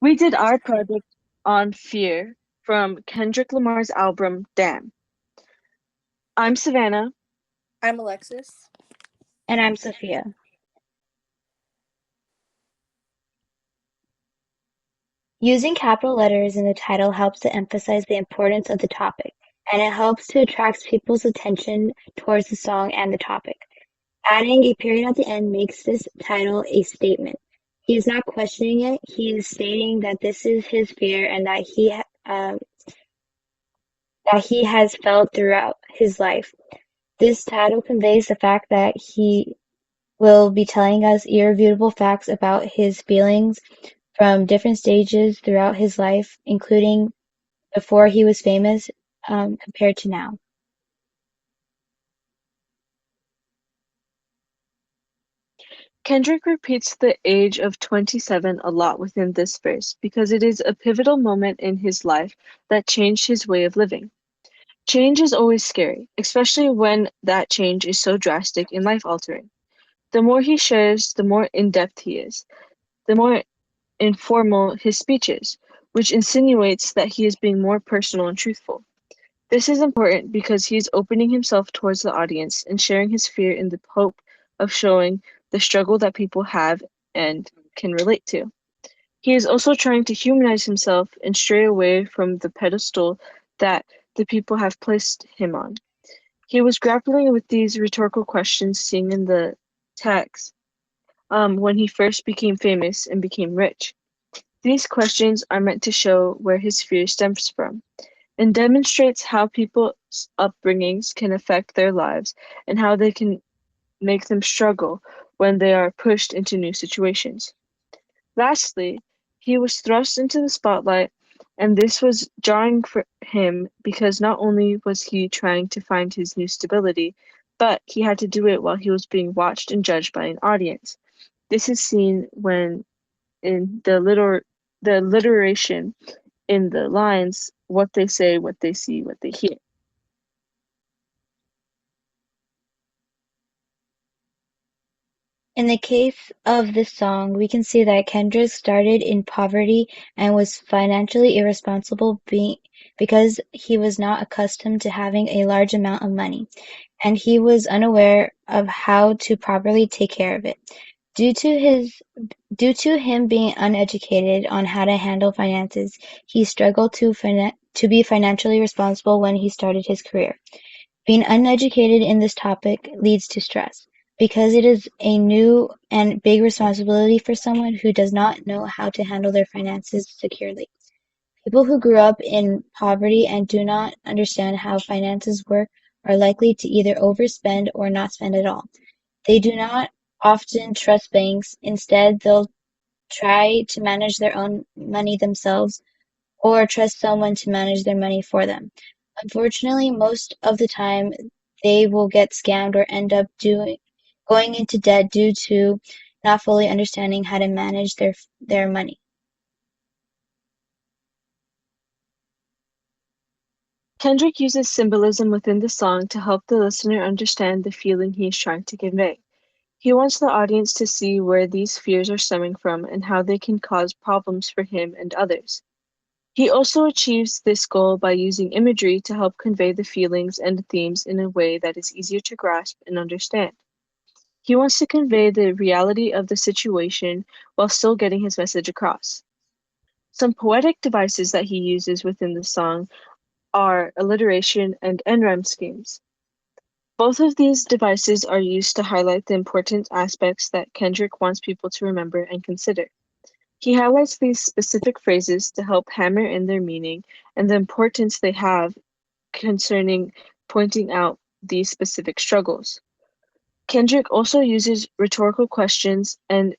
We did our project on fear from Kendrick Lamar's album Damn. I'm Savannah. I'm Alexis. And I'm Sophia. Using capital letters in the title helps to emphasize the importance of the topic, and it helps to attract people's attention towards the song and the topic. Adding a period at the end makes this title a statement. He is not questioning it, he is stating that this is his fear and that he has felt throughout his life. This title conveys the fact that he will be telling us irrefutable facts about his feelings from different stages throughout his life, including before he was famous, compared to now. Kendrick repeats the age of 27 a lot within this verse because it is a pivotal moment in his life that changed his way of living. Change is always scary, especially when that change is so drastic and life altering. The more he shares, the more in depth he is, the more informal his speech is, which insinuates that he is being more personal and truthful. This is important because he is opening himself towards the audience and sharing his fear in the hope of showing the struggle that people have and can relate to. He is also trying to humanize himself and stray away from the pedestal that the people have placed him on. He was grappling with these rhetorical questions seen in the text when he first became famous and became rich. These questions are meant to show where his fear stems from and demonstrates how people's upbringings can affect their lives and how they can make them struggle when they are pushed into new situations. Lastly, he was thrust into the spotlight, and this was jarring for him because not only was he trying to find his new stability, but he had to do it while he was being watched and judged by an audience. This is seen when in the alliteration in the lines, what they say, what they see, what they hear. In the case of this song, we can see that Kendrick started in poverty and was financially irresponsible because he was not accustomed to having a large amount of money, and he was unaware of how to properly take care of it. Due to his Due to him being uneducated on how to handle finances, he struggled to be financially responsible when he started his career. Being uneducated in this topic leads to stress, because it is a new and big responsibility for someone who does not know how to handle their finances securely. People who grew up in poverty and do not understand how finances work are likely to either overspend or not spend at all. They do not often trust banks. Instead, they'll try to manage their own money themselves or trust someone to manage their money for them. Unfortunately, most of the time they will get scammed or end up going into debt due to not fully understanding how to manage their money. Kendrick uses symbolism within the song to help the listener understand the feeling he is trying to convey. He wants the audience to see where these fears are stemming from and how they can cause problems for him and others. He also achieves this goal by using imagery to help convey the feelings and themes in a way that is easier to grasp and understand. He wants to convey the reality of the situation while still getting his message across. Some poetic devices that he uses within the song are alliteration and end-rhyme schemes. Both of these devices are used to highlight the important aspects that Kendrick wants people to remember and consider. He highlights these specific phrases to help hammer in their meaning and the importance they have concerning pointing out these specific struggles. Kendrick also uses rhetorical questions and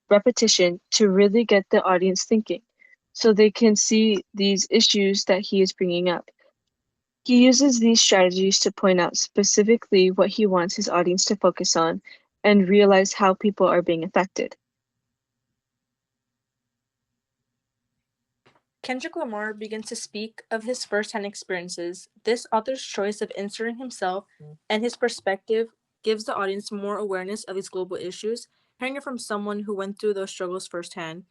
repetition to really get the audience thinking, so they can see these issues that he is bringing up. He uses these strategies to point out specifically what he wants his audience to focus on and realize how people are being affected. Kendrick Lamar begins to speak of his first-hand experiences. This author's choice of inserting himself and his perspective gives the audience more awareness of these global issues, hearing it from someone who went through those struggles firsthand.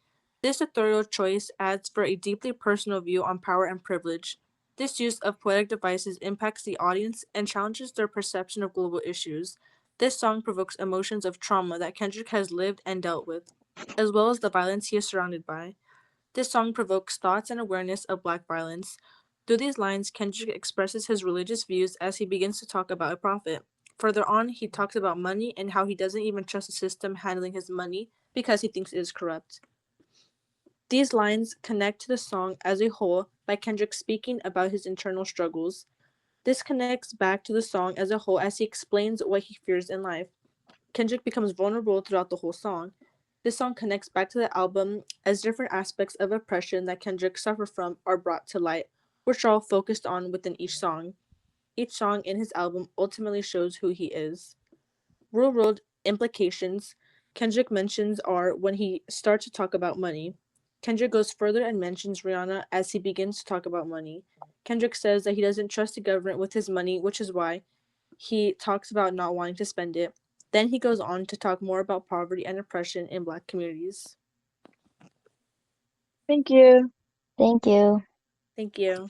This authorial choice adds for a deeply personal view on power and privilege. This use of poetic devices impacts the audience and challenges their perception of global issues. This song provokes emotions of trauma that Kendrick has lived and dealt with, as well as the violence he is surrounded by. This song provokes thoughts and awareness of Black violence. Through these lines, Kendrick expresses his religious views as he begins to talk about a prophet. Further on, he talks about money and how he doesn't even trust the system handling his money because he thinks it is corrupt. These lines connect to the song as a whole by Kendrick speaking about his internal struggles. This connects back to the song as a whole as he explains what he fears in life. Kendrick becomes vulnerable throughout the whole song. This song connects back to the album as different aspects of oppression that Kendrick suffered from are brought to light, which are all focused on within each song. Each song in his album ultimately shows who he is. Real world implications Kendrick mentions are when he starts to talk about money. Kendrick goes further and mentions Rihanna as he begins to talk about money. Kendrick says that he doesn't trust the government with his money, which is why he talks about not wanting to spend it. Then he goes on to talk more about poverty and oppression in Black communities. Thank you. Thank you. Thank you.